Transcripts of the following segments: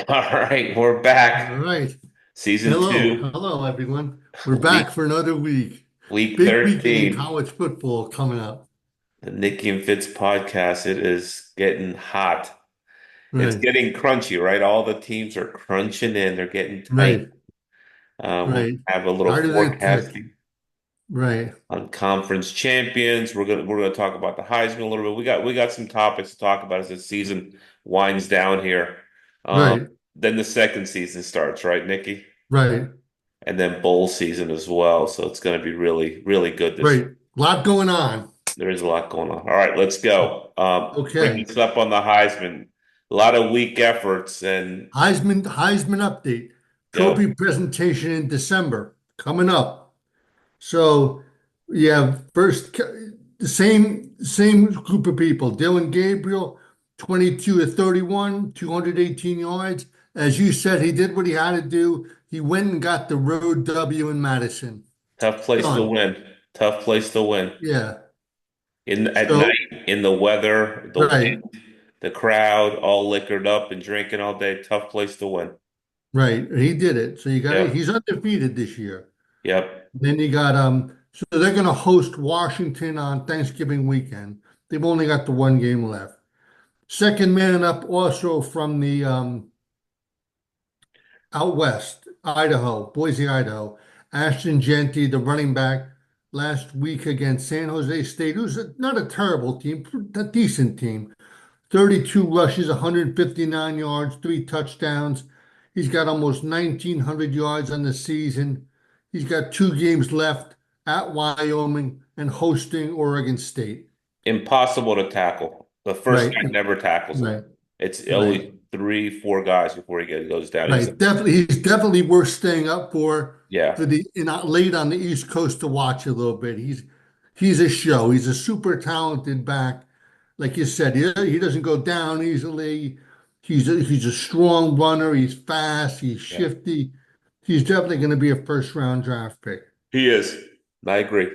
All right, we're All back. right. Season Hello. two, Hello, everyone. We're back week for another week. week Big weekend in 13. college football coming up. The Nikki and Fitz podcast. It is getting hot. It's Right. getting crunchy, right? All the teams are crunching in. They're getting tight. Right. We Right. have a little Harder than tick. forecasting Right. on conference champions. We're gonna talk about the Heisman a little bit. We got some topics to talk about as the season winds down here. Um, Right. then the second season starts, right, Nikki? Right. And then bowl season as well. So it's going to be really, really good this. Right. A lot going on. There is a lot going on. All right, let's go. Bring Okay. this up on the Heisman. A lot of weak efforts, and Heisman update. yep, Trophy presentation in December coming up. So yeah, the same group of people. Dylan Gabriel, 22 to 31, 218 yards. As you said, he did what he had to do. He went and got the road W in Madison. tough place to Done. win. Tough place to win. Yeah. In at So night, in the weather, the right, wind, the crowd, all liquored up and drinking all day. Tough place to win. right. He did it. So you got Yep, he's undefeated this year. yep. Then you got so they're gonna host Washington on Thanksgiving weekend. They've only got the one game left. Second man up also from the out west, Idaho, Boise, Idaho. Ashton Genty, the running back, last week against San Jose State, who's not a terrible team, a decent team. 32 rushes, 159 yards, three touchdowns. He's got almost 1,900 yards on the season. He's got two games left at Wyoming and hosting Oregon State. Impossible to tackle. The first Right, guy never tackles him. right, It's right. always three, four guys before goes down. Right, definitely. He's definitely worth staying up Yeah. for the late on the East Coast to watch a little bit. He's a show. He's a super talented back. Like you said, he doesn't go down easily. He's a strong runner. He's fast. He's Yeah. shifty. He's definitely going to be a first round draft pick. He is. I agree.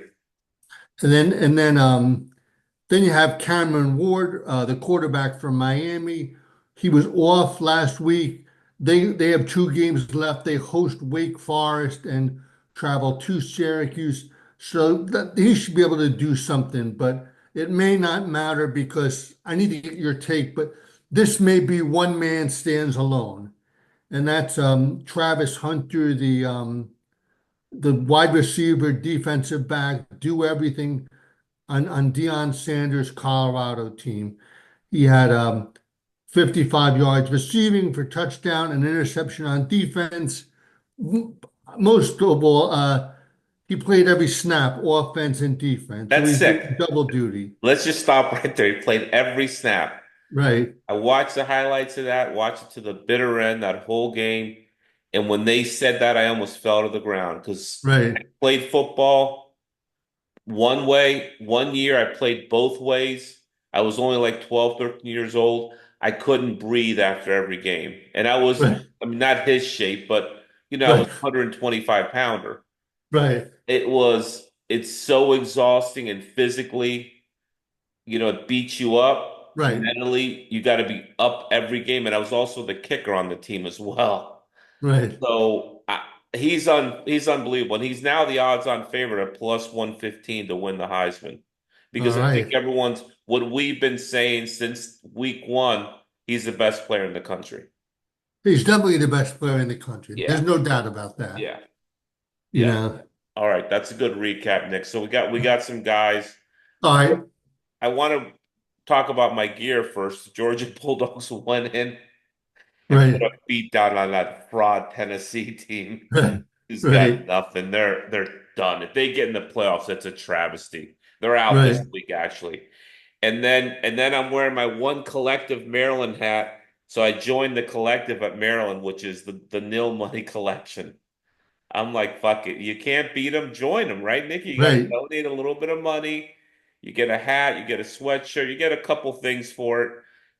And then you have Cameron Ward, the quarterback from Miami. He was off last week. They have two games left. They host Wake Forest and travel to Syracuse. So that he should be able to do something, but it may not matter because I need to get your take, but this may be one man stands alone. And that's Travis Hunter, the wide receiver, defensive back, do everything on Deion Sanders' Colorado team. He had 55 yards receiving for touchdown and interception on defense. Most of all, he played every snap, offense and defense. So That's he's doing sick. double duty. Let's just stop right there. He played every snap. Right, I watched the highlights of that, watched it to the bitter end, that whole game. And when they said that, I almost fell to the ground because right, I played football one way. One year I played both ways. I was only like 12, 13 years old. I couldn't breathe after every game. And I was, right, I mean, not his shape, but, I was right, 125 pounder. right, It's so exhausting and physically, it beats you up right, mentally. You got to be up every game. And I was also the kicker on the team as well. right. So he's unbelievable. And he's now the odds-on favorite at plus 115 to win the Heisman. All Because I think right. everyone's what we've been saying since week one, he's the best player in the country. He's definitely the best player in the country. There's Yeah. no doubt about that. Yeah. You Yeah. know. All right, that's a good recap, Nick. So we got some guys. All right. I want to talk about my gear first. Georgia Bulldogs went in and put Right. a beat down on that fraud Tennessee team Right. who's got Right. nothing. They're done. If they get in the playoffs, that's a travesty. They're out this Right. week actually. And then I'm wearing my one collective Maryland hat. So I joined the collective at Maryland, which is the nil money collection. I'm like, fuck it. You can't beat them, join them, right, Nikki? You got to Right. donate a little bit of money. You get a hat, you get a sweatshirt, you get a couple things for it.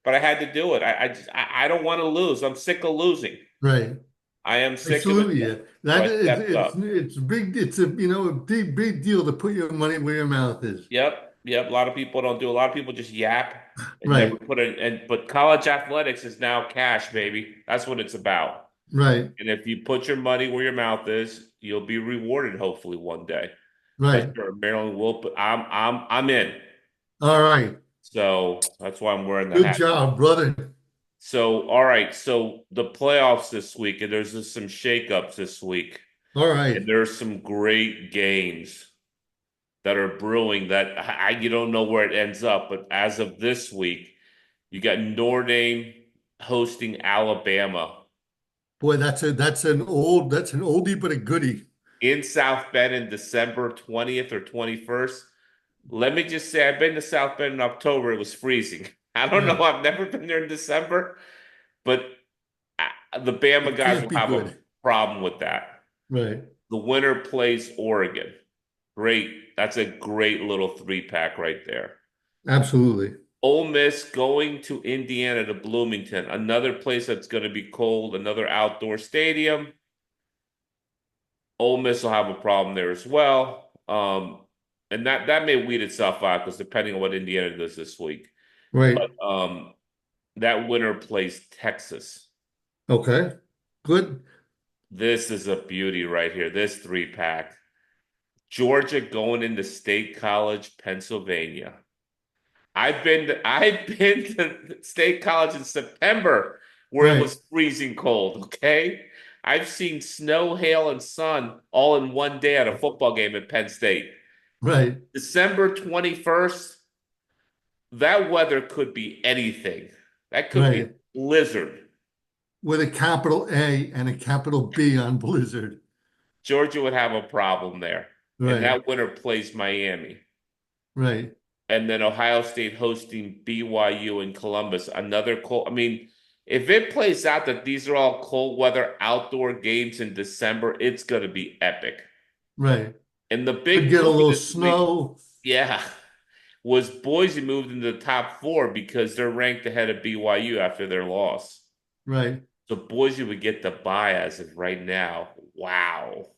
But I had to do it. I don't want to lose. I'm sick of losing. Right. I am sick of it. Absolutely. Yeah. So That I is stepped up. it's big. It's a big deal to put your money where your mouth is. Yep. Yep. A lot of people don't do. A lot of people just yap. and never Right, put in. And but college athletics is now cash, baby. That's what it's about. right, And if you put your money where your mouth is, you'll be rewarded hopefully one day. That's right. sure Maryland will. But I'm in. All right. So that's why I'm wearing the Good hat. job, brother. So all right. So the playoffs this week, and there's just some shakeups this week, All and right. there's some great games that are brewing that you don't know where it ends up. But as of this week, you got Notre Dame hosting Alabama Boy, that's an oldie but a goodie. in South Bend in December 20th or 21st. Let me just say, I've been to South Bend in October. It was freezing. I don't know. Yeah, I've never been there in December, but the Bama it guys can't will be have a good. problem with that. Right. The winner plays Oregon. Great. That's a great little three pack right there. Absolutely. Ole Miss going to Indiana to Bloomington, another place that's going to be cold, another outdoor stadium. Ole Miss will have a problem there as well. And that may weed itself out because depending on what Indiana does this week. Right. But that winner plays Texas. Okay. Good. This is a beauty right here. This three pack. Georgia going into State College, Pennsylvania. I've been to State College in September where it Right. was freezing cold, okay? I've seen snow, hail, and sun all in one day at a football game at Penn State. Right. December 21st, that weather could be anything. That could be Right. a blizzard. With a capital A and a capital B on Blizzard. Georgia would have a problem there. And Right. that winner plays Miami. Right. And then Ohio State hosting BYU in Columbus, another cold. I mean, if it plays out that these are all cold weather outdoor games in December, it's going to be epic. Right. And the Could big get a news little this week, snow. yeah, was Boise moved into the top four because they're ranked ahead of BYU after their loss. Right. So Boise would get the bye as of right now. Wow,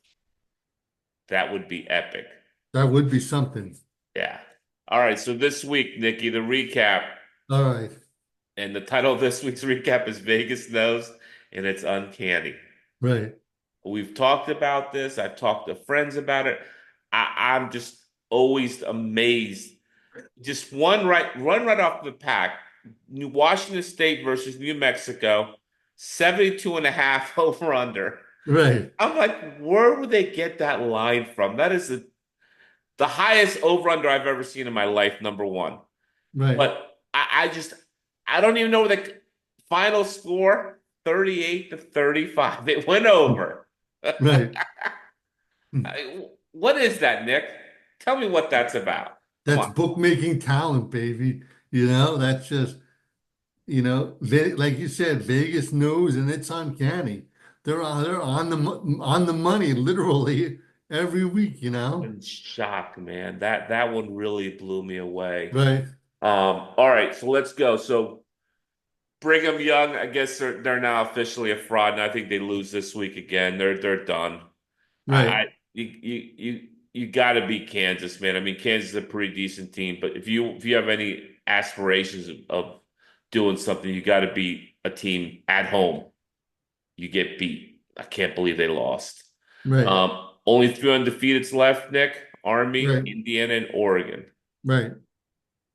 that would be epic. That would be something. Yeah. All right. So this week, Nikki, the recap. All right. And the title of this week's recap is Vegas Knows, and it's uncanny. Right. We've talked about this. I've talked to friends about it. I'm just always amazed. Just run right off the pack. New Washington State versus New Mexico, 72 and a half over under. Right. I'm like, where would they get that line from? That is the highest over under I've ever seen in my life, number one. Right. But I don't even know the final score, 38 to 35. It went over. Right. What is that, Nick? Tell me what that's about. Come That's on. bookmaking talent, baby. That's just, like you said, Vegas knows and it's uncanny. They're on the money literally every week, you know? I'm shocked, man. That one really blew me away. Right. All right, so let's go. So Brigham Young, I guess they're now officially a fraud, and I think they lose this week again. They're done. I Right. you got to beat Kansas, man. I mean, Kansas is a pretty decent team, but if you have any aspirations of doing something, you got to beat a team at home. You get beat. I can't believe they lost. Right. Only three undefeateds left, Nick. Army, Right. Indiana, and Oregon. Right.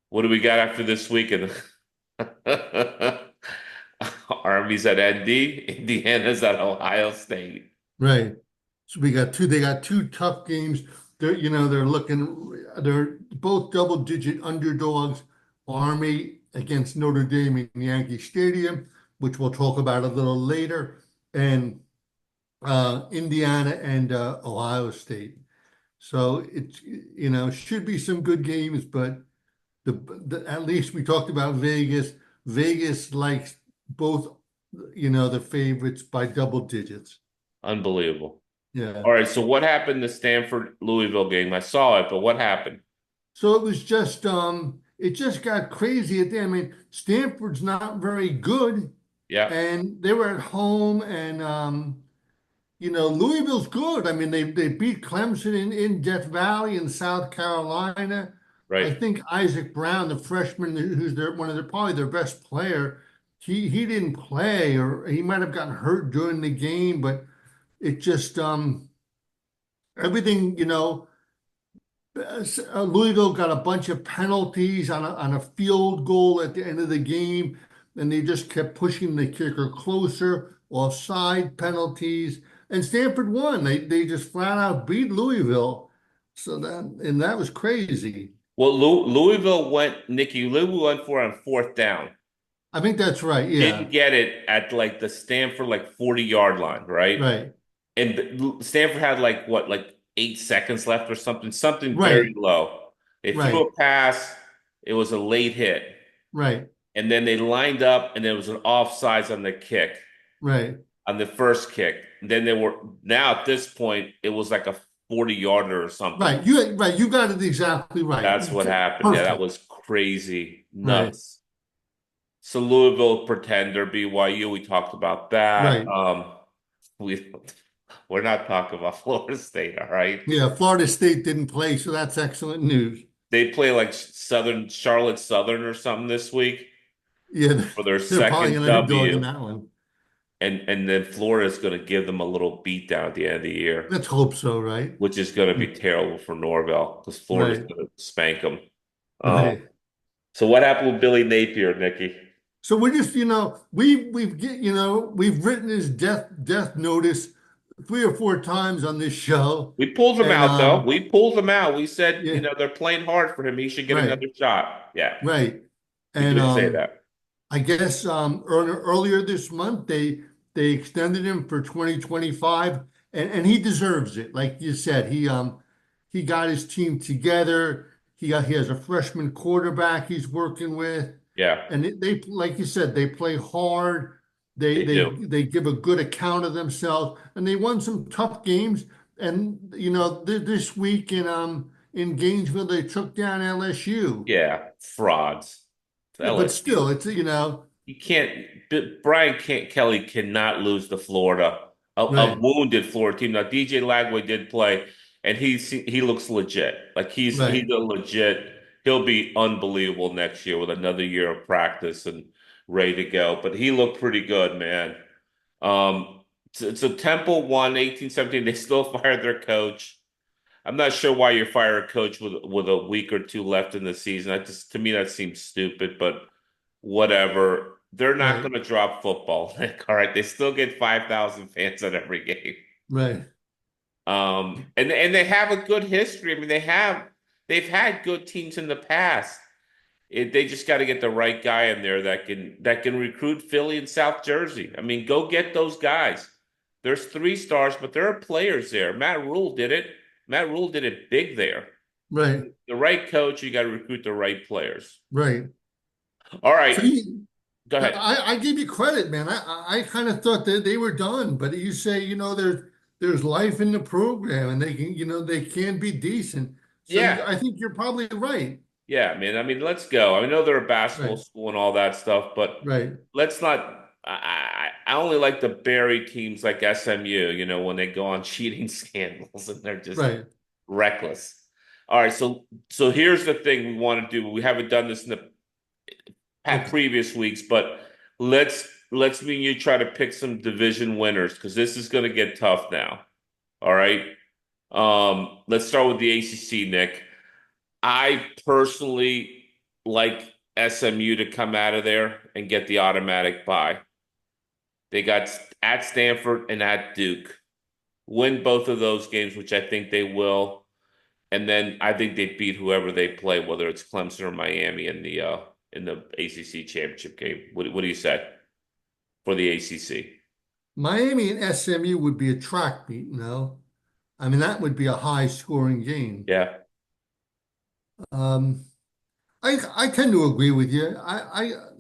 What do we got after this weekend? Army's at ND, Indiana's at Ohio State. Right. So they got two tough games. They're both double digit underdogs. Army against Notre Dame in Yankee Stadium, which we'll talk about a little later, and Indiana and Ohio State. So should be some good games, but at least we talked about Vegas. Vegas likes both, the favorites by double digits. Unbelievable. Yeah. All right, so what happened to Stanford Louisville game? I saw it, but what happened? So it just got crazy at the end. I mean, Stanford's not very good, Yeah, and they were at home, and Louisville's good. I mean, they beat Clemson in Death Valley in South Carolina. I right. think Isaac Brown, the freshman, who's one of their probably their best player, he didn't play, or he might have gotten hurt during the game, but it just everything, Louisville got a bunch of penalties on a field goal at the end of the game, and they just kept pushing the kicker closer, offside penalties, and Stanford won. They just flat out beat Louisville. That was crazy. Well, Louisville went, Nikki, Louisville went for it on fourth down. I think that's right. Didn't Yeah, get it at like the Stanford like 40-yard line, right? right, And Stanford had like what, like 8 seconds left or something, something very right, low. They threw right, a pass. It was a late hit. right, And then they lined up and there was an offsides on the kick, right, on the first kick. And then they were, now at this point, it was like a 40-yarder or something. right. You got it exactly right. That's what happened. Yeah, that Perfect. was crazy. Right, Nuts. So Louisville pretender, BYU, we talked about that. right. We we're not talking about Florida State, all right? Yeah, Florida State didn't play, so that's excellent news. They play like Southern Charlotte Southern or something this week Yeah, for their they're probably second an underdog in W. that one. And then Florida's going to give them a little beat down at the end of the year, Let's hope so, right? which is going to be terrible for Norvell because Florida's Right, going to spank them. Um, right. so what happened with Billy Napier, Nikki? So we're just, we've written his death notice 3 or 4 times on this show, We pulled him and out though. We pulled him out. We said, yeah, they're playing hard for him. He should get right, another shot. Yeah, right, we and did say that. I guess earlier this month they extended him for 2025, and he deserves it. Like you said, he got his team together. He has a freshman quarterback he's working with, Yeah, and they like you said they play hard. They they they do. they give a good account of themselves, and they won some tough games. And this week in Gainesville they took down LSU. Yeah, frauds. It's Yeah, but LSU. still, it's. You can't. Brian Kelly cannot lose to Florida, a Right, wounded Florida team. Now DJ Lagway did play, and he looks legit. Like he's right. a legit. He'll be unbelievable next year with another year of practice and ready to go. But he looked pretty good, man. So Temple won 18-17. They still fired their coach. I'm not sure why you fire a coach with a week or two left in the season. To me that seems stupid, but whatever. They're not Right, going to drop football. All right, they still get 5,000 fans at every game. right, And they have a good history. I mean, they've had good teams in the past. They just got to get the right guy in there that can recruit Philly and South Jersey. I mean, go get those guys. There's 3 stars, but there are players there. Matt Rule did it. Matt Rule did it big there. right, The right coach, you got to recruit the right players. right. All right, So go ahead. I give you credit, man. I kind of thought that they were done, but you say, there's life in the program, and they can be decent. So Yeah, I think you're probably right. yeah, man. I mean, let's go. I know they're a basketball Right, school and all that stuff, but right, let's not. I only like the bury teams like SMU, when they go on cheating scandals and they're just right. reckless. All right, so here's the thing we want to do. We haven't done this in the Okay. previous weeks, but let's me and you try to pick some division winners because this is going to get tough now. All right. Let's start with the ACC, Nick. I personally like SMU to come out of there and get the automatic bye. They got at Stanford and at Duke. Win both of those games, which I think they will. And then I think they beat whoever they play, whether it's Clemson or Miami in the ACC championship game. What do you say for the ACC? Miami and SMU would be a track meet, no? I mean, that would be a high scoring game. Yeah. Um, I tend to agree with you.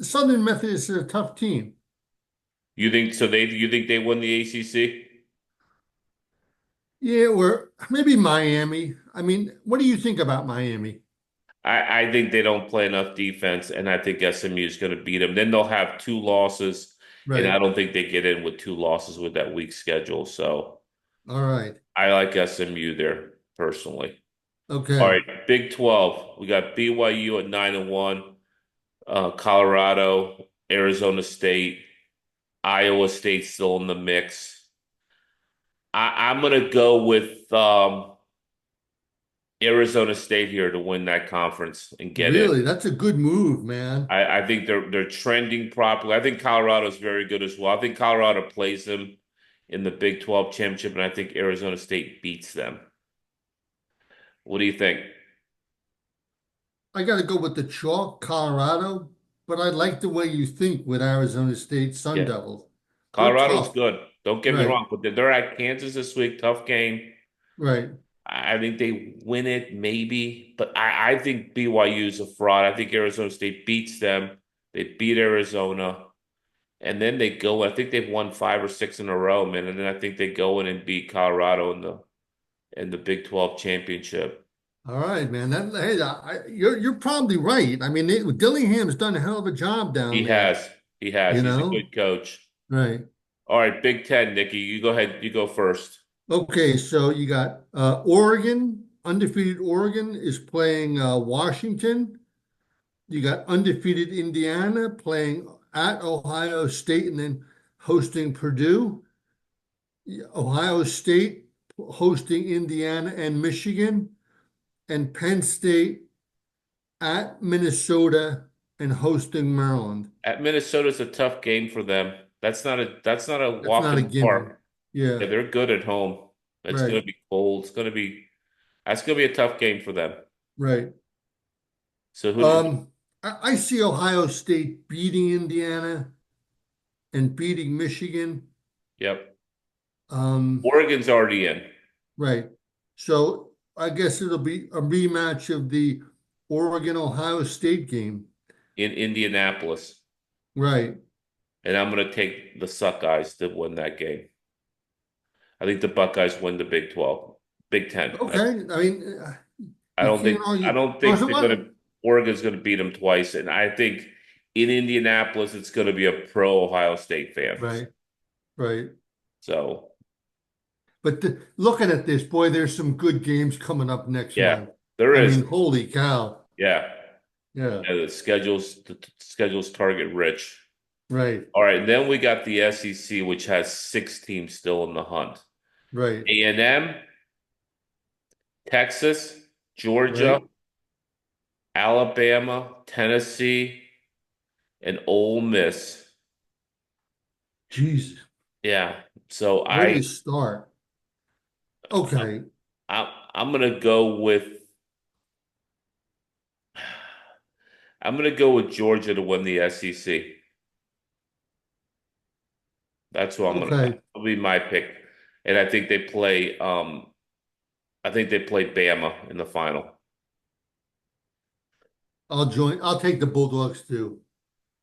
Southern Methodist is a tough team. You think so? You think they win the ACC? Yeah, or maybe Miami. I mean, what do you think about Miami? I think they don't play enough defense, and I think SMU is going to beat them. Then they'll have 2 losses, and I Right. don't think they get in with 2 losses with that weak schedule. So All right. I like SMU there personally. All Okay. right, Big 12. We got BYU at 9-1, Colorado, Arizona State, Iowa State still in the mix. I'm gonna go with Arizona State here to win that conference and get in. Really, that's a good move, man. I think they're trending properly. I think Colorado's very good as well. I think Colorado plays them in the Big 12 championship, and I think Arizona State beats them. What do you think? I got to go with the chalk, Colorado, but I like the way you think with Arizona State Sun Yeah, Devils. They're Colorado's tough. good. Don't get me Right, wrong, but they're at Kansas this week. Tough game. right. I think they win it, maybe, but I think BYU is a fraud. I think Arizona State beats them. They beat Arizona, and then they go. I think they've won 5 or 6 in a row, man. And then I think they go in and beat Colorado in the Big 12 championship. All right, man. You're probably right. I mean, Dillingham's done a hell of a job down He there, has, he has. you He's a know? good coach. Right. All right, Big Ten, Nikki, you go ahead. You go first. Okay, so you got Oregon, undefeated Oregon is playing Washington. You got undefeated Indiana playing at Ohio State and then hosting Purdue. Ohio State hosting Indiana and Michigan, and Penn State at Minnesota and hosting Maryland. At Minnesota's a tough game for them. That's not a That's walk not in a the gimme. park. Yeah, Yeah, they're good at home. It's right, gonna be cold. That's gonna be a tough game for them. right. So who? I see Ohio State beating Indiana and beating Michigan. Yep. Um, Oregon's already in right. So I guess it'll be a rematch of the Oregon-Ohio State game. in Indianapolis, Right. and I'm gonna take the Suckeyes to win that game. I think the Buckeyes win the Big 12, Big 10. Okay. I mean, you can't I argue. don't Oh, think so what? Oregon's gonna beat them twice, and I think in Indianapolis it's gonna be a pro Ohio State fans. Right, right. So But looking at this, boy, there's some good games coming up next yeah, month. there I is. mean, holy cow. Yeah. Yeah, Yeah, the schedule's target rich. right, All right, then we got the SEC, which has 6 teams still in the hunt. right, A&M, Texas, Georgia, right. Alabama, Tennessee, and Ole Miss. Jesus, Yeah. So where do you start? Okay, I'm gonna go with Georgia to win the SEC. okay. That'll be my pick. And I think they play Bama in the final. I'll join. I'll take the Bulldogs too.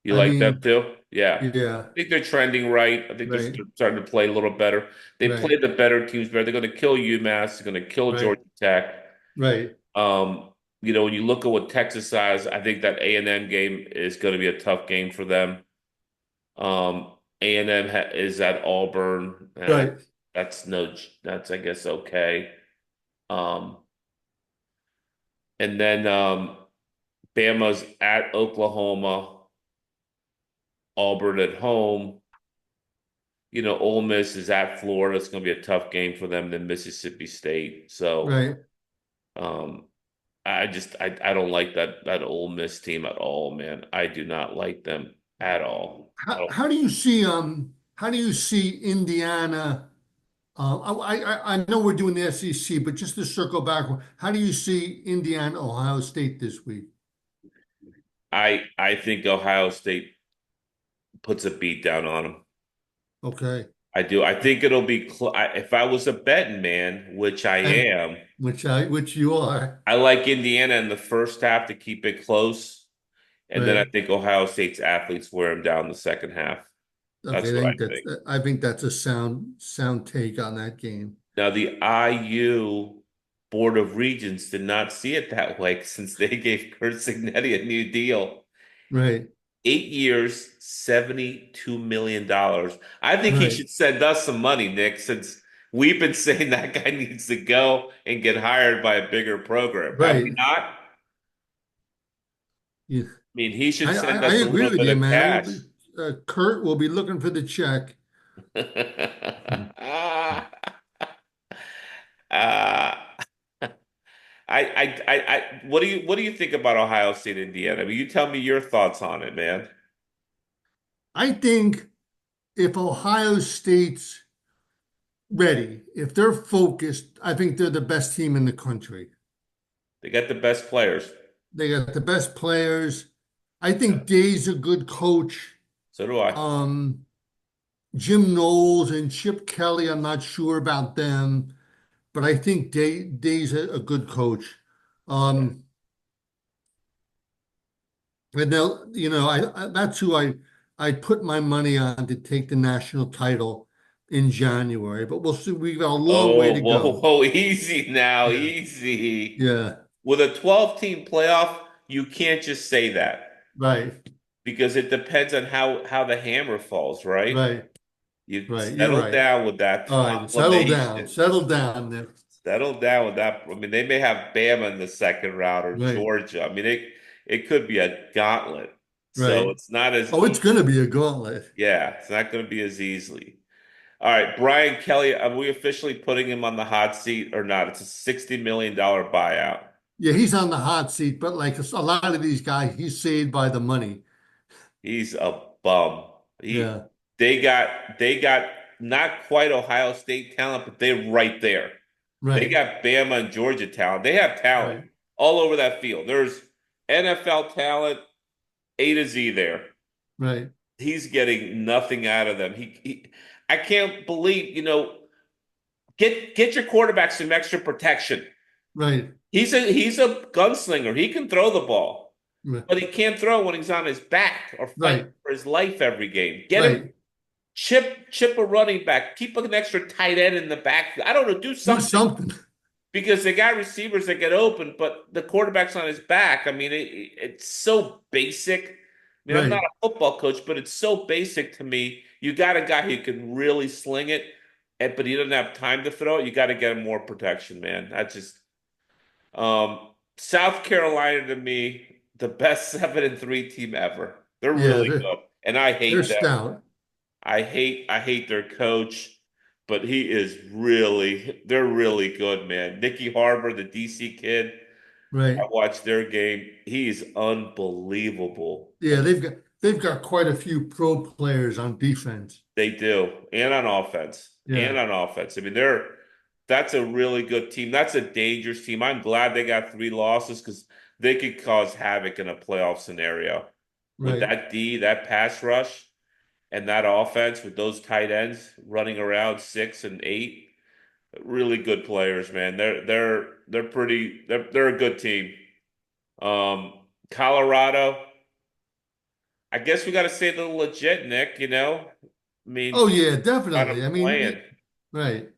You I like them mean, too? Yeah. yeah, I think they're trending right. I think they're right, starting to play a little better. They right, play the better teams better. They're going to kill UMass. They're going to kill right, Georgia Tech. right, Um, when you look at what Texas has, I think that A&M game is going to be a tough game for them. A&M is at Auburn. right. That's I guess okay. Um, and then Bama's at Oklahoma, Auburn at home. Ole Miss is at Florida. It's going to be a tough game for them. Then Mississippi State. So Right. um, I don't like that Ole Miss team at all, man. I do not like them at all. How do you see how do you see Indiana? I know we're doing the SEC, but just to circle back, how do you see Indiana, Ohio State this week? I think Ohio State puts a beat down on them. Okay. I do. I think it'll be if I was a betting man, which I And am. which you are, I like Indiana in the first half to keep it close, and then I right? think Ohio State's athletes wear them down the second half. Okay, That's what I think. I think that's a sound take on that game. Now, the IU Board of Regents did not see it that way since they gave Kurt Signetti a new deal. Right, 8 years, $72 million. I think he right. should send us some money, Nick, since We've been saying that guy needs to go and get hired by a bigger program. Have we Right. not? I Yeah. mean, he should send I us a agree little with bit you, of man. We'll cash. be, Kurt will be looking for the check. Uh, what do you think about Ohio State, Indiana? I mean, you tell me your thoughts on it, man. I think if Ohio State's ready, if they're focused, I think they're the best team in the country. They got the best players. They got the best players. I think Day's a good coach. So do I. Um, Jim Knowles and Chip Kelly, I'm not sure about them, but I think Day's a good coach. Um, and they'll, that's who I put my money on to take the national title in January. But we'll see. We've got a long way Oh, to whoa, go. whoa, easy now, Yeah, easy. yeah, With a 12-team playoff, you can't just say that right, because it depends on how the hammer falls, right? right, You right. You're settle right. down with that All right, proclamation. settle down, Nick. Settle down with that. I mean, they may have Bama in the second round or Right, Georgia. I mean, it could be a gauntlet. So right. it's not as Oh, it's easy. going to be a gauntlet. Yeah, it's not going to be as easily. All right, Brian Kelly, are we officially putting him on the hot seat or not? It's a $60 million buyout. Yeah, he's on the hot seat, but like a lot of these guys, he's saved by the money. He's a bum. Yeah, They got not quite Ohio State talent, but they're right there. They right, got Bama and Georgia talent. They have talent right, all over that field. There's NFL talent A to Z there. right, He's getting nothing out of them. I can't believe, get your quarterback some extra protection. right, He's a gunslinger. He can throw the ball, right, but he can't throw when he's on his back or fighting right, for his life every game. Get him right. chip a running back, keep an extra tight end in the back. I don't know, do Do something something. because they got receivers that get open, but the quarterback's on his back. I mean, it's so basic. I mean, I'm not Right. a football coach, but it's so basic to me. You got a guy who can really sling it, but he doesn't have time to throw it. You got to get him more protection, man. I just South Carolina to me, the best 7-3 team ever. They're Yeah, really good, and I they're hate them. stout. I hate their coach, but they're really good, man. Nicky Harbor, the DC kid, I Right. watched their game. He's unbelievable. Yeah, they've got quite a few pro players on defense. They do, and on offense, and Yeah, on offense. I mean, that's a really good team. That's a dangerous team. I'm glad they got 3 losses because they could cause havoc in a playoff scenario. With right. that pass rush and that offense with those tight ends running around 6 and 8, really good players, man. They're a good team. Um, Colorado, I guess we got to say they're legit, Nick. I Oh mean, yeah, got definitely. them I mean, playing. right,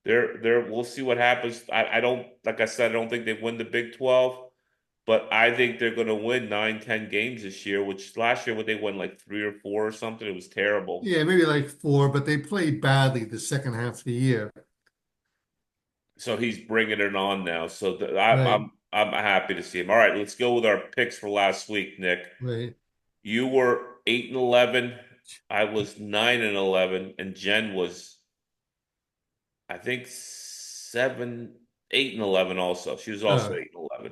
We'll see what happens. I don't, like I said, I don't think they win the Big 12, but I think they're going to win 9, 10 games this year, which last year when they won like 3 or 4 or something, it was terrible. yeah, maybe like four, but they played badly the second half of the year. So he's bringing it on now. So I'm Right, I'm I'm happy to see him. All right, let's go with our picks for last week, Nick. right. You were 8-11. I was 9-11, and Jen was, I think, 8-11 also. She was also Uh,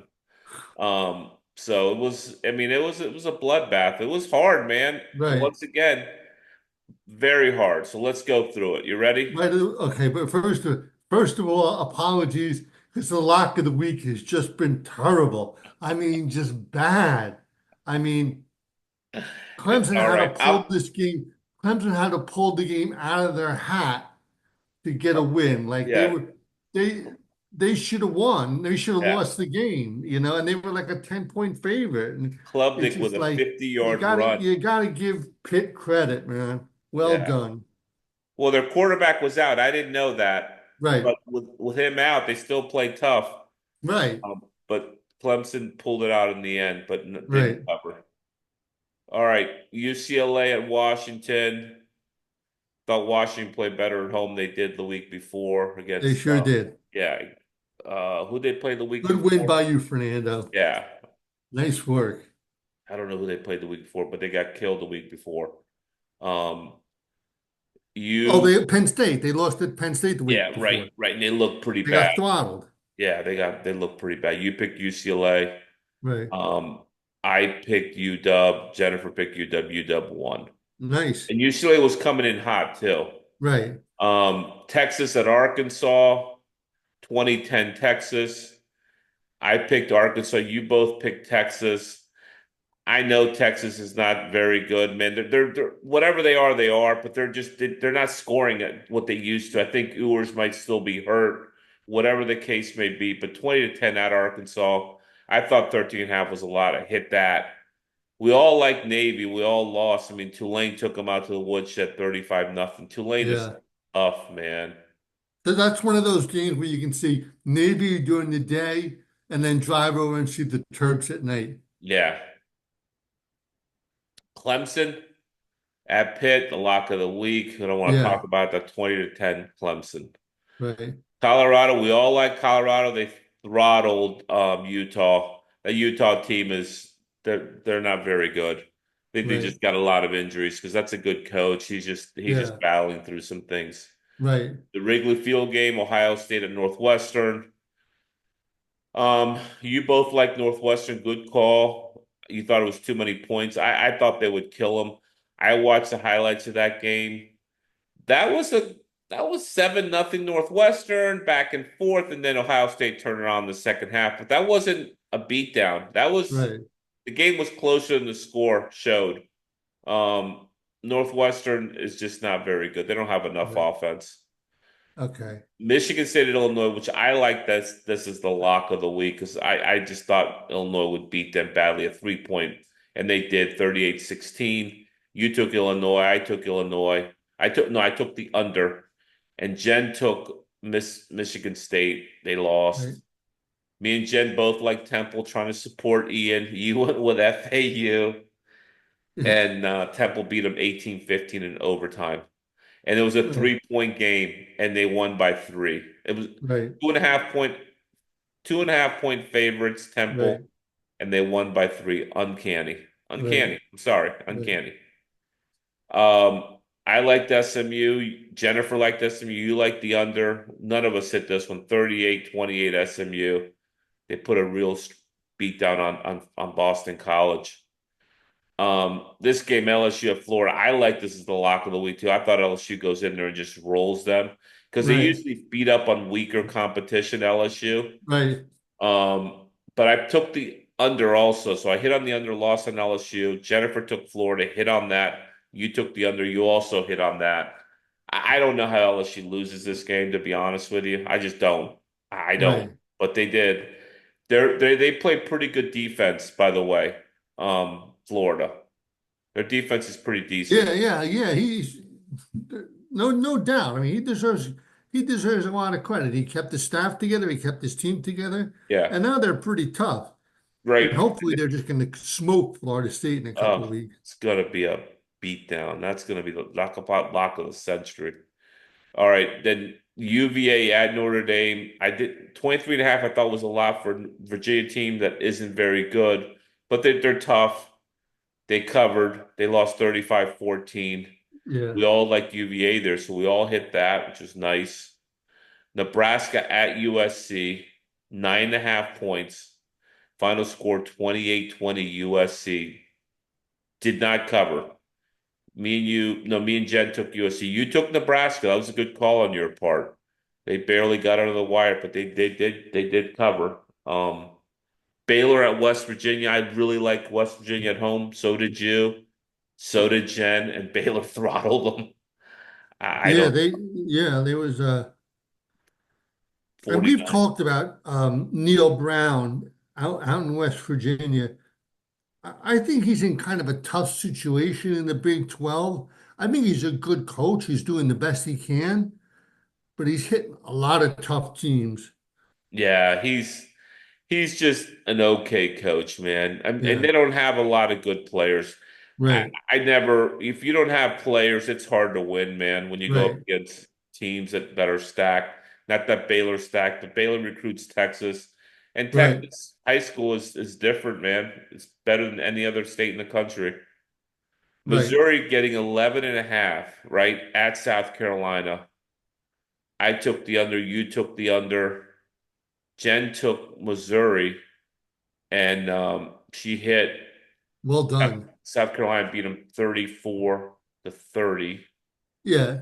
8-11. So it was, I mean, it was a bloodbath. It was hard, man. right, Once again, very hard. So let's go through it. You ready? right. Okay, but first of all, apologies because the lock of the week has just been terrible. I mean, just bad. I mean, It's Clemson all had to right. pull this game. Clemson had to pull the game out of their hat to get a win. Like Yeah, they they should have won. They should have yeah. lost the game, and they were like a 10-point favorite. And it's Klubnik with just a like 50-yard run. you gotta give Pitt credit, man. Well Yeah. done. Well, their quarterback was out. I didn't know that, Right, but with him out, they still played tough. right, But Clemson pulled it out in the end, but didn't right. cover. All right, UCLA at Washington. Thought Washington played better at home they did the week before They against sure did. yeah. Who they played the week Good win before? by you, Fernando. Yeah. Nice work. I don't know who they played the week before, but they got killed the week before. Um, Oh, you, they Penn State. They lost at Penn State the week yeah, right, before. right. And they look pretty They bad. got throttled. Yeah, they look pretty bad. You picked UCLA. Right. Um, I picked UW. Jennifer picked UW. UW won. Nice. And UCLA was coming in hot too. Right. Texas at Arkansas, 2010 Texas. I picked Arkansas. You both picked Texas. I know Texas is not very good, man. They're whatever they are, but they're not scoring at what they used to. I think Ewers might still be hurt, whatever the case may be. But 20-10 at Arkansas, I thought 13 and a half was a lot. I hit that. We all like Navy. We all lost. I mean, Tulane took them out to the woodshed 35 nothing. Tulane is Yeah. tough, man. So that's one of those games where you can see Navy during the day and then drive over and see the Terps at night. Yeah. Clemson at Pitt, the lock of the week. I don't want to talk Yeah. about the 20-10 Clemson. Right. Colorado, we all like Colorado. They throttled Utah. That Utah team is they're not very good. I think they Right. just got a lot of injuries because that's a good coach. He's just Yeah. battling through some things. Right. The Wrigley Field game, Ohio State at Northwestern. You both like Northwestern. Good call. You thought it was too many points. I thought they would kill them. I watched the highlights of that game. That was a that was 7-0 Northwestern back and forth, and then Ohio State turned around in the second half. But that wasn't a beatdown. That was Right. the game was closer than the score showed. Um, Northwestern is just not very good. They don't have enough Right. offense. Okay. Michigan State at Illinois, which I like this is the lock of the week because I just thought Illinois would beat them badly, a 3 point, and they did 38-16. You took Illinois, I took Illinois. I took the under, and Jen took Michigan State. They lost. Right. Me and Jen both like Temple, trying to support Ian. You went with FAU, and Temple beat them 18-15 in overtime. And it was a Right. 3 point game, and they won by three. It was Right. 2.5 point, 2.5 point favorites, Right. Temple, and they won by three. Uncanny. Right. Uncanny. I'm sorry. Right. Uncanny. I liked SMU. Jennifer liked SMU. You liked the under. None of us hit this one. 38-28 SMU. They put a real beat down on Boston College. This game, LSU at Florida, I like this as the lock of the week too. I thought LSU goes in there and just rolls them because they Right. usually beat up on weaker competition, LSU. Right. But I took the under also, so I hit on the under, loss on LSU. Jennifer took Florida, hit on that. You took the under, you also hit on that. I don't know how LSU loses this game, to be honest with you. I just don't. I don't. Right. But they did. They play pretty good defense, by the way. Florida. Their defense is pretty decent. Yeah. Yeah. Yeah. He's no doubt. I mean, he deserves a lot of credit. He kept his staff together. He kept his team together, Yeah. and now they're pretty tough. Right. And hopefully, they're just going to smoke Florida State in a couple of Oh, weeks. it's gonna be a beatdown. That's gonna be the lock of the century. All right, then UVA at Notre Dame. I did 23 and a half. I thought was a lot for a Virginia team that isn't very good, but they're tough. They covered. They lost 35-14. Yeah. We all like UVA there, so we all hit that, which was nice. Nebraska at USC, 9.5 points. Final score 28-20 USC. Did not cover. Me and you, no, me and Jen took USC. You took Nebraska. That was a good call on your part. They barely got under the wire, but they did cover. Baylor at West Virginia. I really liked West Virginia at home. So did you. So did Jen, and Baylor throttled them. I Yeah. don't Yeah. There was and we've 49. talked about Neil Brown out in West Virginia. I think he's in kind of a tough situation in the Big 12. I think he's a good coach. He's doing the best he can, but he's hitting a lot of tough teams. Yeah, he's just an okay coach, man. And Yeah. they don't have a lot of good players. Right, I never, if you don't have players, it's hard to win, man, when you go up right, against teams that are stacked. Not that Baylor's stacked, but Baylor recruits Texas. And right, Texas high school is different, man. It's better than any other state in the country. right. Missouri getting 11 and a half, right, at South Carolina. I took the under, you took the under. Jen took Missouri, and she hit Well done. South Carolina beat them 34-30. Yeah,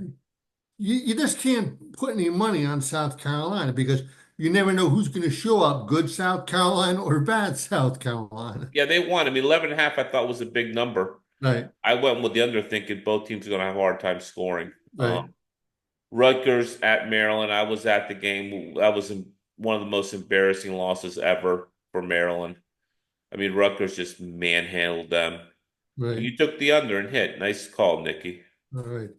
you just can't put any money on South Carolina because you never know who's going to show up, good South Carolina or bad South Carolina. Yeah, they won. I mean, 11 and a half I thought was a big number. Right, I went with the under thinking both teams are going to have a hard time scoring. right, Rutgers at Maryland. I was at the game. That was one of the most embarrassing losses ever for Maryland. I mean, Rutgers just manhandled them. right, You took the under and hit. Nice call, Nikki. all right,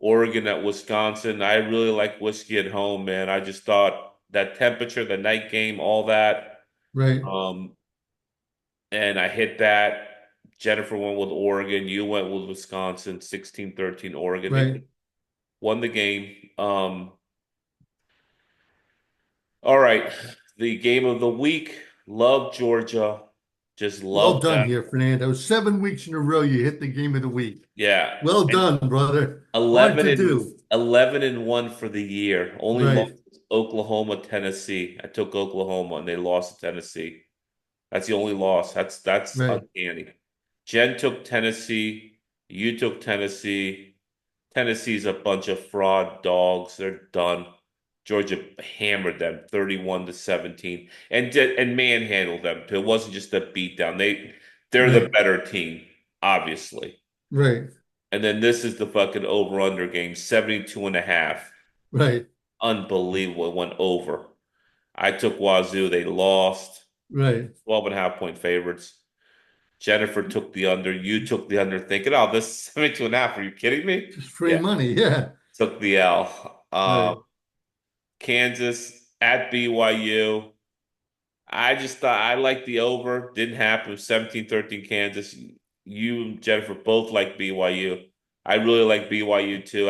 Oregon at Wisconsin. I really like whiskey at home, man. I just thought that temperature, the night game, all that. right, Um, and I hit that. Jennifer went with Oregon. You went with Wisconsin, 16-13 Oregon. They right. won the game. All right. The game of the week. Love Georgia. Just Well love done them. here, Fernando. 7 weeks in a row, you hit the game of the week. Yeah. Well And done, brother. Hard 11 to and do. 11 and 1 for the year. Only lost Right, Oklahoma, Tennessee. I took Oklahoma and they lost to Tennessee. That's the only loss. That's right, uncanny. Jen took Tennessee. You took Tennessee. Tennessee's a bunch of fraud dogs. They're done. Georgia hammered them 31-17 and manhandled them too. It wasn't just a beatdown. They're the right, better team, obviously. right, And then this is the fucking over-under game, 72 and a half. right, Unbelievable. It went over. I took Wazoo. They lost. right. 12 and a half point favorites. Jennifer took the under. You took the under thinking, oh, this is 72 and a half. Are you kidding me? Just free Yeah. money. Yeah, Took the L. right. Kansas at BYU. I just thought I liked the over. Didn't happen. 17-13 Kansas. You and Jennifer both like BYU. I really like BYU too.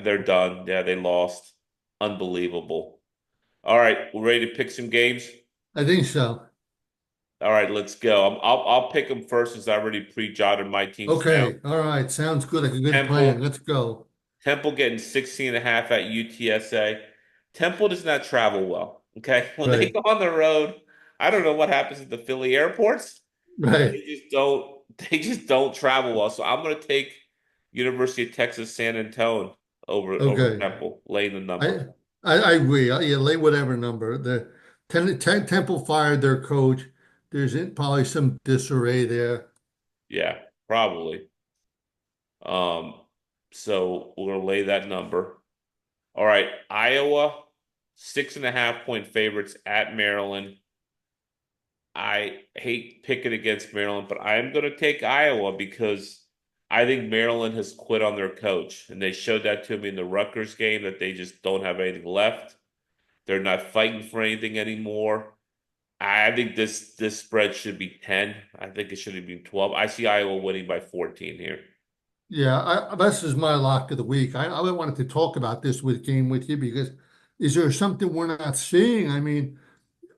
They're done. Yeah, they lost. Unbelievable. All right, we're ready to pick some games. I think so. All right, let's go. I'll pick them first since I already pre-jotted my teams down. Okay, all right. Sounds good. Like a good plan. Temple, Let's go. Temple getting 16 and a half at UTSA. Temple does not travel well. Okay. When they Right, go on the road, I don't know what happens at the Philly airports. right. They just don't travel well. So I'm gonna take University of Texas San Antonio over Okay. Temple, laying the number. I I agree. Yeah, lay whatever number. The Temple fired their coach. There's probably some disarray there. Yeah, probably. Um, so we're gonna lay that number. All right, Iowa, 6.5 point favorites at Maryland. I hate picking against Maryland, but I'm going to take Iowa because I think Maryland has quit on their coach. And they showed that to me in the Rutgers game that they just don't have anything left. They're not fighting for anything anymore. I think this spread should be 10. I think it should have been 12. I see Iowa winning by 14 here. Yeah, this is my lock of the week. I wanted to talk about this with game with you because is there something we're not seeing? I mean,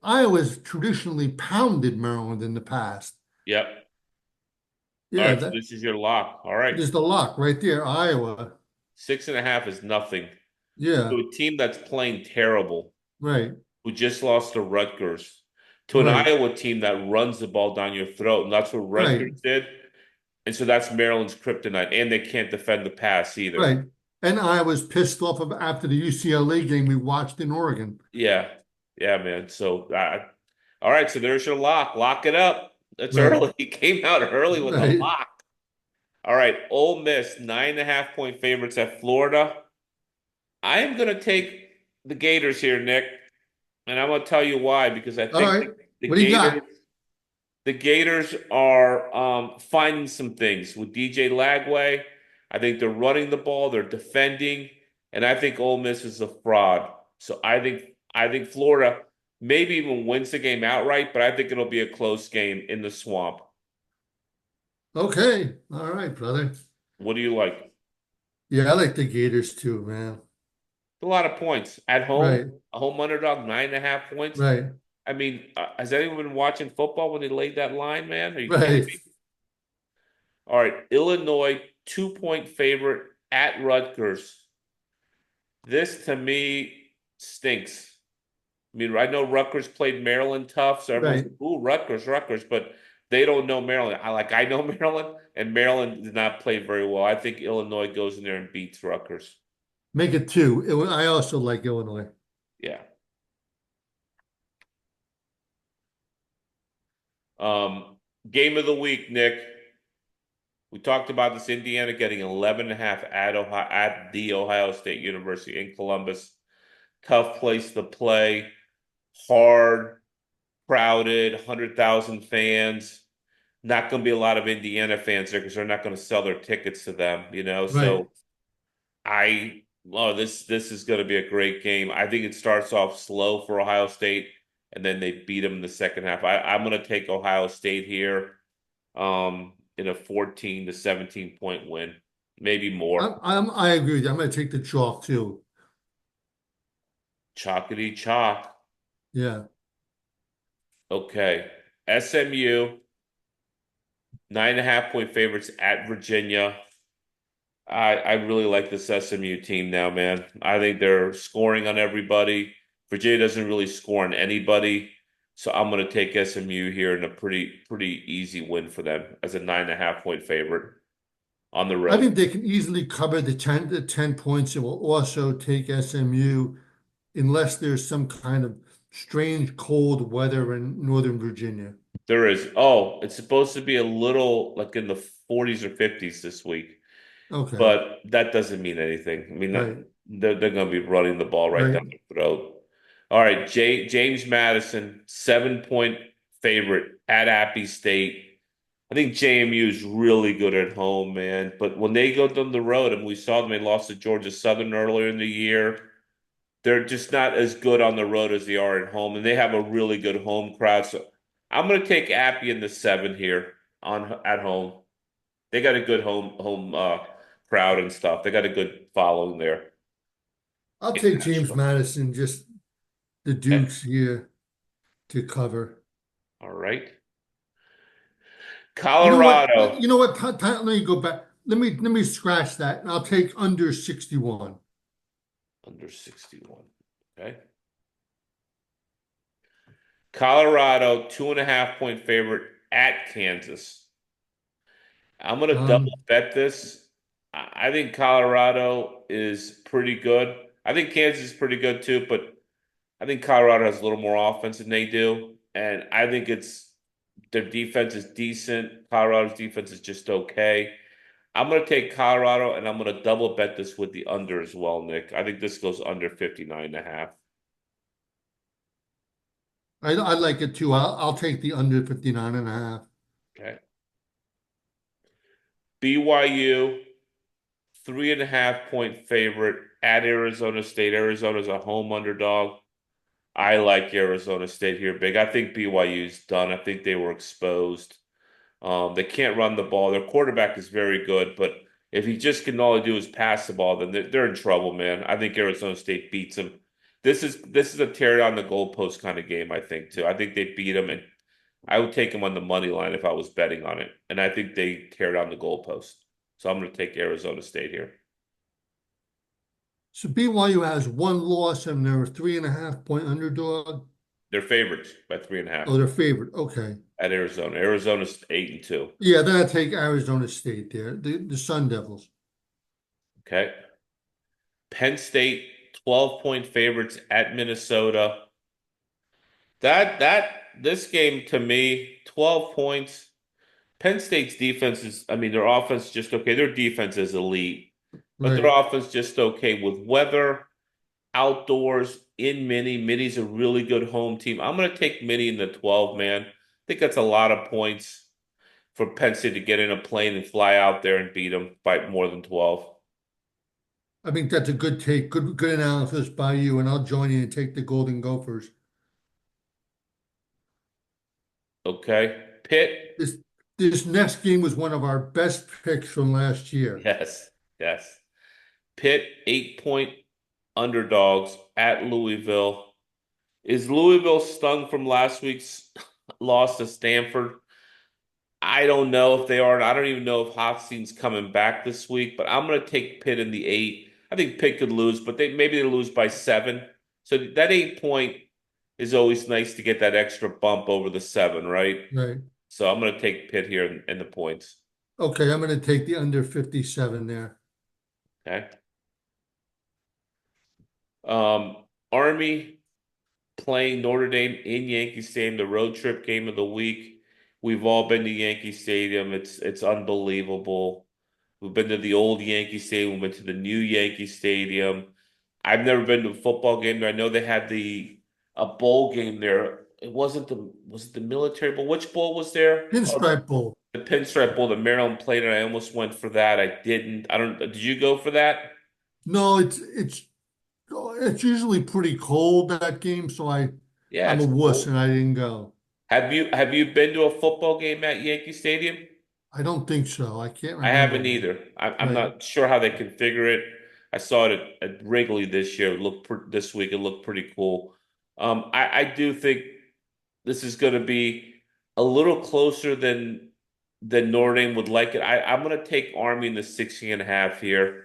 Iowa's traditionally pounded Maryland in the past. Yep. All Yeah, right, so that this is your lock. All right. is the lock right there, Iowa. 6.5 is nothing. To Yeah, a team that's playing terrible, right, who just lost to Rutgers, to an right, Iowa team that runs the ball down your throat. And that's what right, Rutgers did. And so that's Maryland's kryptonite. And they can't defend the pass either. right. And I was pissed off of after the UCLA game we watched in Oregon. Yeah. Yeah, man. So, all right. So there's your lock. Lock it up. That's Right, early. He came out early with a right. lock. All right. Ole Miss, 9.5 point favorites at Florida. I am going to take the Gators here, Nick. And I'm going to tell you why, because I All think right. the What do you Gators got? The Gators are finding some things with DJ Lagway. I think they're running the ball, they're defending, and I think Ole Miss is a fraud. So I think Florida maybe even wins the game outright, but I think it'll be a close game in the swamp. Okay. All right, brother. What do you like? Yeah, I like the Gators too, man. A lot of points at home. Right. A home underdog, 9.5 points. Right. I mean, has anyone been watching football when they laid that line, man? Are you kidding Right. me? All right, Illinois 2-point favorite at Rutgers. This to me stinks. I mean, I know Rutgers played Maryland tough, so everyone's Right. like, "Ooh, Rutgers, Rutgers," but they don't know Maryland. I know Maryland, and Maryland did not play very well. I think Illinois goes in there and beats Rutgers. Make it two. I also like Illinois. Yeah. Game of the week, Nick. We talked about this Indiana getting 11 and a half at the Ohio State University in Columbus. Tough place to play, hard, crowded, 100,000 fans. Not going to be a lot of Indiana fans there because they're not going to sell their tickets to them. Right. So this is going to be a great game. I think it starts off slow for Ohio State, and then they beat them in the second half. I'm going to take Ohio State here, in a 14 to 17 point win, maybe more. I agree with you. I'm going to take the chalk too. Chalkity chalk. Yeah. Okay, SMU 9.5 point favorites at Virginia. I really like this SMU team now, man. I think they're scoring on everybody. Virginia doesn't really score on anybody, so I'm going to take SMU here in a pretty easy win for them as a 9.5 point favorite on the I road. think they can easily cover the 10 points and will also take SMU unless there's some kind of strange cold weather in Northern Virginia. There is. Oh, it's supposed to be a little like in the 40s or 50s this week, Okay. but that doesn't mean anything. I mean, Right. they're going to be running the ball right down Right. the throat. All right, James Madison, 7 point favorite at Appy State. I think JMU is really good at home, man. But when they go down the road, and we saw them, they lost to Georgia Southern earlier in the year. They're just not as good on the road as they are at home, and they have a really good home crowd. So I'm going to take Appy in the 7 here on at home. They got a good home crowd and stuff. They got a good following there I'll in take James Nashville. Madison, just the Okay. Dukes here to cover. All right. You know what? Colorado You know what? Let me go back. Let me scratch that. I'll take under 61. under 61. Okay. Colorado, 2.5 point favorite at Kansas. I'm going to double Um, bet this. I think Colorado is pretty good. I think Kansas is pretty good too, but I think Colorado has a little more offense than they do. And I think their defense is decent. Colorado's defense is just okay. I'm going to take Colorado and I'm going to double bet this with the under as well, Nick. I think this goes under 59 and a half. I like it too. I'll take the under 59 and a half. Okay. BYU, 3.5 point favorite at Arizona State. Arizona's a home underdog. I like Arizona State here big. I think BYU's done. I think they were exposed. They can't run the ball. Their quarterback is very good, but if he just can all he do is pass the ball, then they're in trouble, man. I think Arizona State beats them. This is a tear down the goalpost kind of game, I think, too. I think they beat them, and I would take them on the money line if I was betting on it. And I think they tear down the goalpost. So I'm going to take Arizona State here. So BYU has one loss and they're a 3.5 point underdog. They're favorites by 3.5 Oh, they're favored. Okay. at Arizona. Arizona's 8-2. Yeah, then I take Arizona State there. The Sun Devils. Okay. Penn State, 12-point favorites at Minnesota. This game to me, 12 points. Penn State's defense is, I mean, their offense is just okay. Their defense is elite, but their Right. offense just okay with weather, outdoors, in Mini. Mini's a really good home team. I'm going to take Mini in the 12, man. I think that's a lot of points for Penn State to get in a plane and fly out there and beat them by more than 12. I think that's a good take. Good analysis by you, and I'll join you and take the Golden Gophers. Okay. Pitt. This this next game was one of our best picks from last year. Yes, yes. Pitt 8-point underdogs at Louisville. Is Louisville stung from last week's loss to Stanford? I don't know if they are. I don't even know if Hofstein's coming back this week, but I'm going to take Pitt in the 8. I think Pitt could lose, but maybe they lose by 7. So that 8-point is always nice to get that extra bump over the 7, right? Right. So I'm going to take Pitt here in the points. Okay, I'm going to take the under 57 there. Okay. Um, Army playing Notre Dame in Yankee Stadium, the road trip game of the week. We've all been to Yankee Stadium. It's unbelievable. We've been to the old Yankee Stadium. We went to the new Yankee Stadium. I've never been to a football game there. I know they had the a bowl game there. It wasn't the was it the Military Bowl? Which bowl was there? Oh, Pinstripe Bowl. the Pinstripe Bowl. The Maryland played it. I almost went for that. I didn't. I don't. Did you go for that? No, it's usually pretty cold that game, so Yeah, I'm a it's wuss cool. and I didn't go. Have you been to a football game at Yankee Stadium? I don't think so. I can't I remember haven't one. either. I'm Right. not sure how they configure it. I saw it at Wrigley this year. This week. It looked pretty cool. I do think this is going to be a little closer than Notre Dame would like it. I'm going to take Army in the 16.5 here.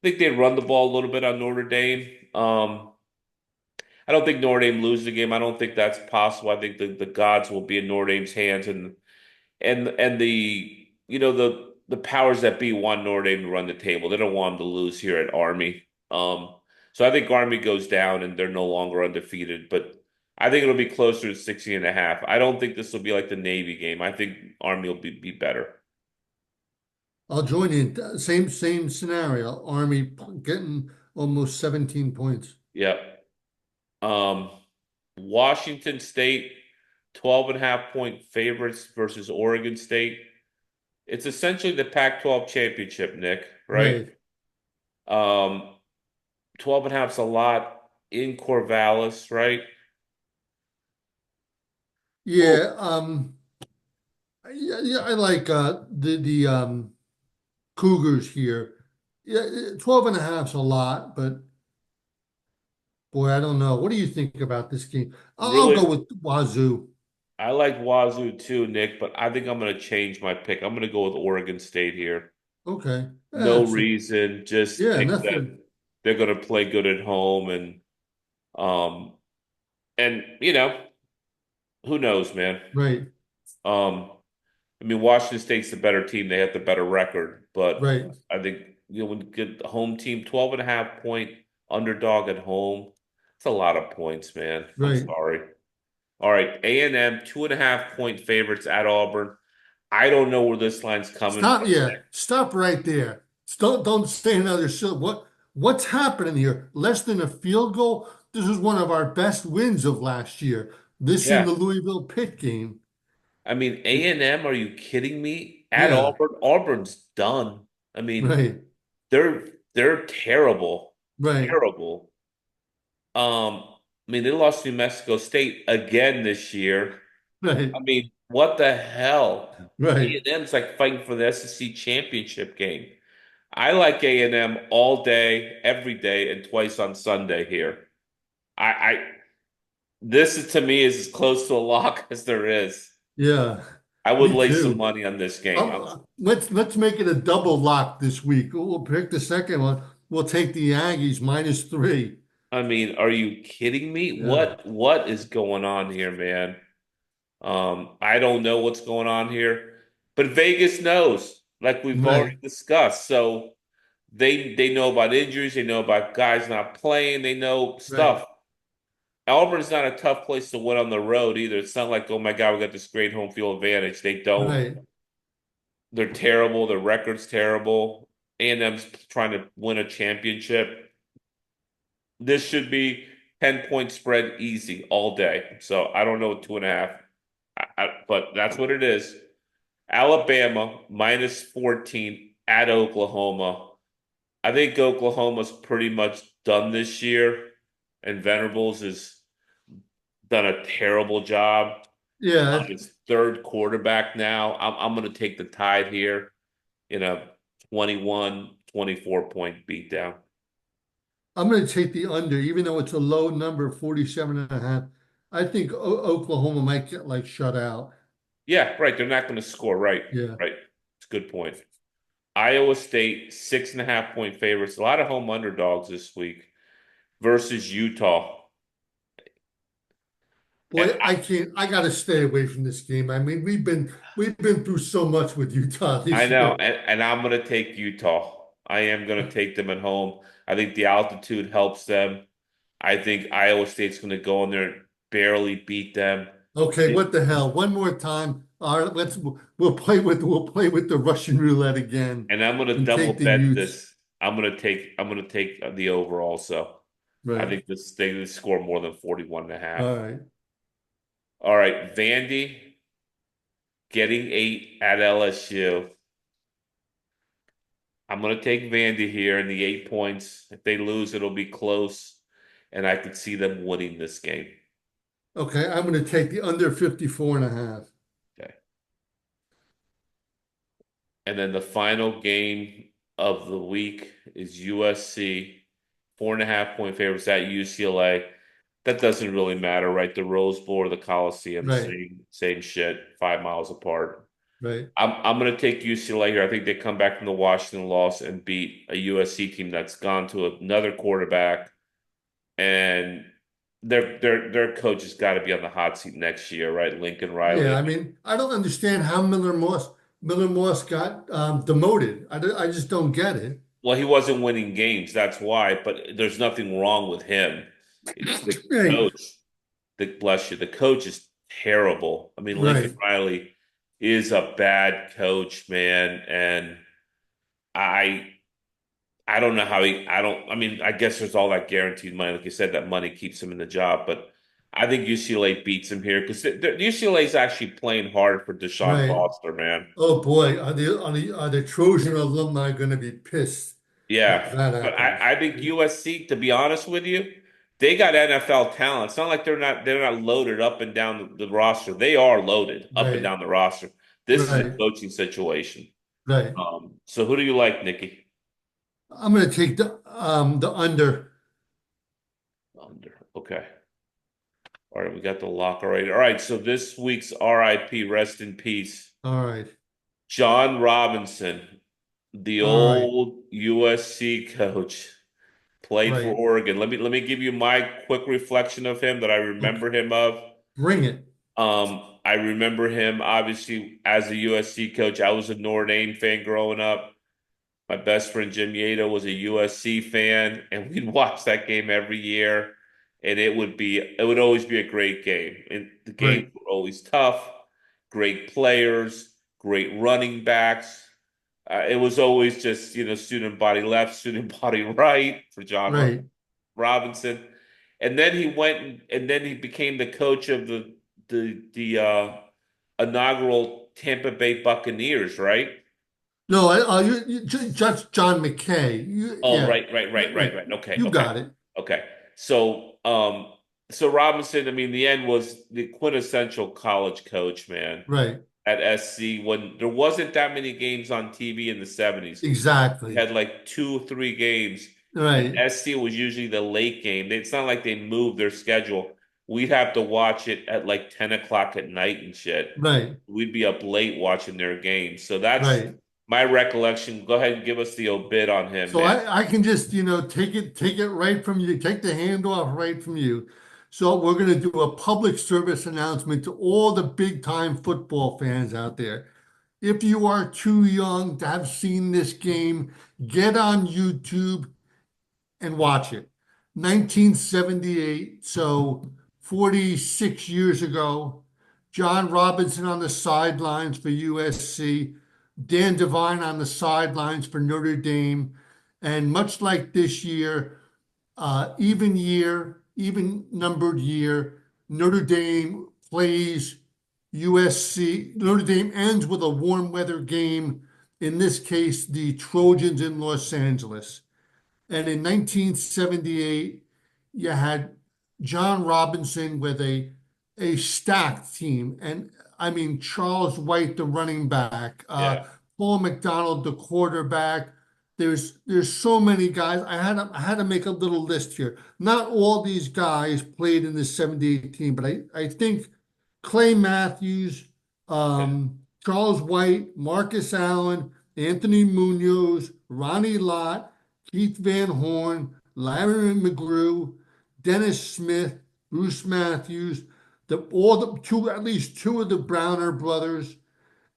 I think they run the ball a little bit on Notre Dame. I don't think Notre Dame loses the game. I don't think that's possible. I think the gods will be in Notre Dame's hands, and the the powers that be want Notre Dame to run the table. They don't want them to lose here at Army. So I think Army goes down and they're no longer undefeated, but I think it'll be closer to 16.5. I don't think this will be like the Navy game. I think Army will be better. I'll join in. Same scenario. Army getting almost 17 points. Yep. Um, Washington State, 12.5 point favorites versus Oregon State. It's essentially the Pac-12 championship, Nick, right? Right. 12 and a half's a lot in Corvallis, right? Oh, Yeah, yeah, I like the Cougars here. Yeah, 12 and a half's a lot, but boy, I don't know. What do you think about this game? I'll really, go with Wazoo. I like Wazoo too, Nick, but I think I'm going to change my pick. I'm going to go with Oregon State here. Okay. No That's reason, just yeah, think that nothing. they're going to play good at home um and who knows, man. Right, Um I mean, Washington State's the better team. They have the better record, but right, I think when you get the home team, 12.5 point underdog at home, it's a lot of points, man. I'm right. sorry. All right, A&M 2.5 point favorites at Auburn. I don't know where this line's coming Stop, from. yeah, stop right there. Don't say another syllable. What's happening here? Less than a field goal. This is one of our best wins of last year. This in Yeah, the Louisville Pitt game. I mean A&M. Are you kidding me? At Yeah, Auburn, Auburn's done. I mean right, they're terrible, right, terrible. I mean they lost to New Mexico State again this year. right, I mean, what the hell? right. A&M's like fighting for the SEC championship game. I like A&M all day, every day, and twice on Sunday here. I this is, to me, is as close to a lock as there is. Yeah, I would me lay some too. money on this game. Let's make it a double lock this week. We'll pick the second one. We'll take the Aggies -3. I mean, are you kidding me? Yeah, What is going on here, man? I don't know what's going on here, but Vegas knows, like we've already right, discussed. So they know about injuries, they know about guys not playing, they know right, stuff. Auburn's not a tough place to win on the road either. It's not like, oh my God, we got this great home field advantage. They don't. right. They're terrible. Their record's terrible. A&M's trying to win a championship. This should be 10-point spread easy all day. So I don't know 2.5. But that's what it is. Alabama -14 at Oklahoma. I think Oklahoma's pretty much done this year, and Venerables has done a terrible job. Yeah, his third quarterback now. I'm going to take the Tide here in a 21-24 point beatdown. I'm going to take the under, even though it's a low number, 47 and a half. I think Oklahoma might get like shut out. Yeah, right. They're not going to score. Right, Yeah. right. It's a good point. Iowa State 6.5 point favorites. A lot of home underdogs this week versus Utah. And Boy, I can't. I got to stay away from this game. I mean, we've been through so much with Utah I this know, year. and I'm going to take Utah. I am going to take them at home. I think the altitude helps them. I think Iowa State's going to go in there, barely beat them. Okay, what the hell? One more time. All right, we'll play with the Russian roulette again And I'm going to and take double the bet Utes. this. I'm going to take the over also. I Right. think they score more than 41 and a half. All right. All right, Vandy getting 8 at LSU. I'm going to take Vandy here in the 8 points. If they lose, it'll be close, and I could see them winning this game. Okay, I'm going to take the under 54 and a half. Okay. And then the final game of the week is USC, 4.5 point favorites at UCLA. That doesn't really matter, right? The Rose Bowl or the Coliseum, Right. same shit, 5 miles apart. Right. I'm gonna take UCLA here. I think they come back from the Washington loss and beat a USC team that's gone to another quarterback, and their coach has got to be on the hot seat next year, right? Lincoln Yeah, Riley. I mean, I don't understand how Miller Moss got demoted. I just don't get it. Well, he wasn't winning games, that's why. But there's nothing wrong with him. It's the Right. coach. Bless you. The coach is terrible. I mean, Lincoln Right. Riley is a bad coach, man, and I I don't know how he. I don't. I mean, I guess there's all that guaranteed money, like you said, that money keeps him in the job. But I think UCLA beats him here because UCLA is actually playing hard for Deshaun Right. Foster, man. Oh boy, are the Trojan alumni going to be pissed if Yeah, that but happens? I think USC, to be honest with you, they got NFL talent. It's not like they're not loaded up and down the roster. They are loaded up and Right. down the roster. This is a Right. coaching situation. Right. So who do you like, Nikki? I'm going to take the under. Under. Okay. All right, we got the lock already. All right, so this week's RIP, rest in peace. All right. John Robinson, the All right. old USC coach, played for Right. Oregon. Let me give you my quick reflection of him that I Okay. remember him of. Bring it. I remember him obviously as a USC coach. I was a Notre Dame fan growing up. My best friend Jim Yato was a USC fan, and we'd watch that game every year. And it would always be a great game. And the games Right. were always tough, great players, great running backs. It was always just, student body left, student body right for John Right. Robinson. And then he went and then he became the coach of the inaugural Tampa Bay Buccaneers, right? No, Judge John McKay. Oh, Yeah. right, right, right, right, Right. right. Okay, You okay, got it. okay. So Robinson, I mean, the end was the quintessential college coach, man, Right. at SC when there wasn't that many games on TV in the 70s. We Exactly. had like 2 or 3 games, and Right. SC was usually the late game. It's not like they moved their schedule. We'd have to watch it at like 10 o'clock at night and shit. Right. We'd be up late watching their games. So that's Right. my recollection. Go ahead and give us the obit on him, So man. I can just, take it right from you, take the handoff right from you. So we're going to do a public service announcement to all the big time football fans out there. If you are too young to have seen this game, get on YouTube and watch it. 1978, so 46 years ago, John Robinson on the sidelines for USC, Dan Devine on the sidelines for Notre Dame. And much like this even numbered year, Notre Dame plays USC. Notre Dame ends with a warm weather game, in this case, the Trojans in Los Angeles. And in 1978, you had John Robinson with a a stacked team. And I mean, Charles White, the running back, Yeah. Paul McDonald, the quarterback. There's so many guys. I had to make a little list here. Not all these guys played in the 78 team, but I think Clay Matthews, Okay. Charles White, Marcus Allen, Anthony Munoz, Ronnie Lott, Keith Van Horn, Larry McGrew, Dennis Smith, Bruce Matthews, all the two, at least two of the Browner brothers,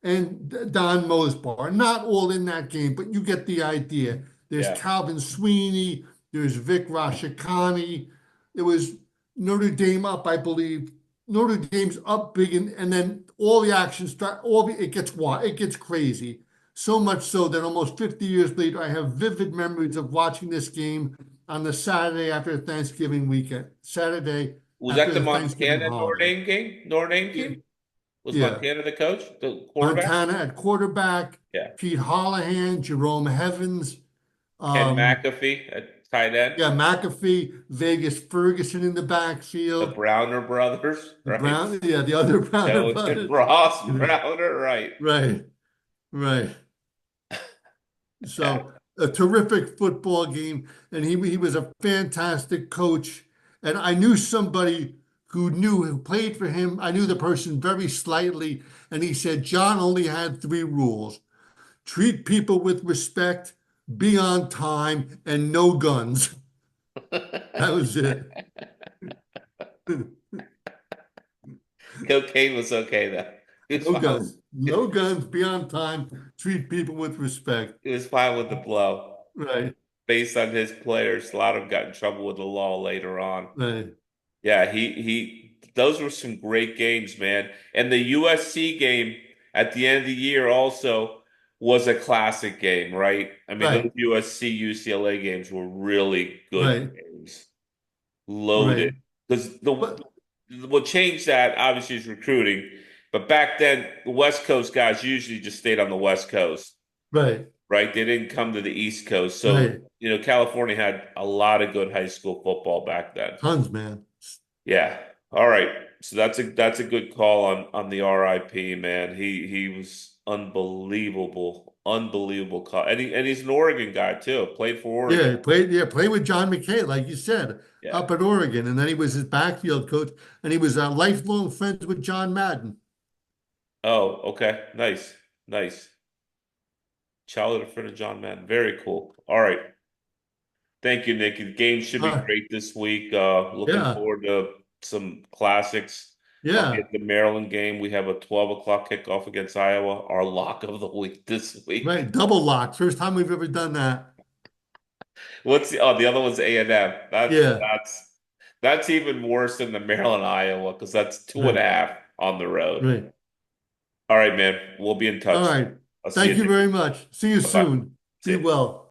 and Don Mosbar. Not all in that game, but you get the idea. There's Yeah. Calvin Sweeney, there's Vic Rashikani. There was Notre Dame up, I believe. Notre Dame's up big, and then all the action start. It gets wild, it gets crazy. So much so that almost 50 years later, I have vivid memories of watching this game on the Saturday after Thanksgiving weekend. Saturday Was after that the the Thanksgiving Montana Notre holiday. Dame game? Notre Dame Yeah, game? Was yeah. Montana the coach, the quarterback? Montana at quarterback, Yeah. Pete Holohan, Jerome Evans, Ken um, McAfee at tight end. yeah, McAfee, Vegas Ferguson in the The backfield, Browner brothers, the right? Brown, yeah, the other Browner Joe and brothers. Ross Browner, right? Right, right. Yeah. So a terrific football game, and he was a fantastic coach. And I knew somebody who played for him. I knew the person very slightly, and he said John only had three rules: treat people with respect, be on time, and no guns. That was it. Cocaine was okay though. He was No fine. guns. No guns, be on time, treat people with respect. He was fine with the blow. Right, Based on his players, a lot of them got in trouble with the law later on. right, Yeah, he those were some great games, man. And the USC game at the end of the year also was a classic game, right? I mean, those right, USC UCLA games were really good right, games, loaded. right. Because the But what changed that obviously is recruiting, but back then the West Coast guys usually just stayed on the West Coast, right, right? They didn't come to the East Coast. So, right. California had a lot of good high school football back then. Tons, man. Yeah. All right. So that's a good call on the RIP, man. He was unbelievable, unbelievable call. And he's an Oregon guy too. Played for Oregon. Play with John McKay, like you said, Yeah. up at Oregon. And then he was his backfield coach, and he was lifelong friends with John Madden. Oh, okay. Nice. Nice. Childhood friend of John Madden. Very cool. All right. Thank you, Nick. The game should be Uh, great this week. Looking yeah, forward to some classics. I'll yeah, get the Maryland game. We have a 12 o'clock kickoff against Iowa, our lock of the week this week. right. Double lock. First time we've ever done that. The other one's A&M. That's Yeah, that's that's even worse than the Maryland Iowa because that's two and a right, half on the road. right. All right, man. We'll be in All touch. right. I'll see Thank you, you Nick. very much. See you Bye-bye. soon. See Be you. well.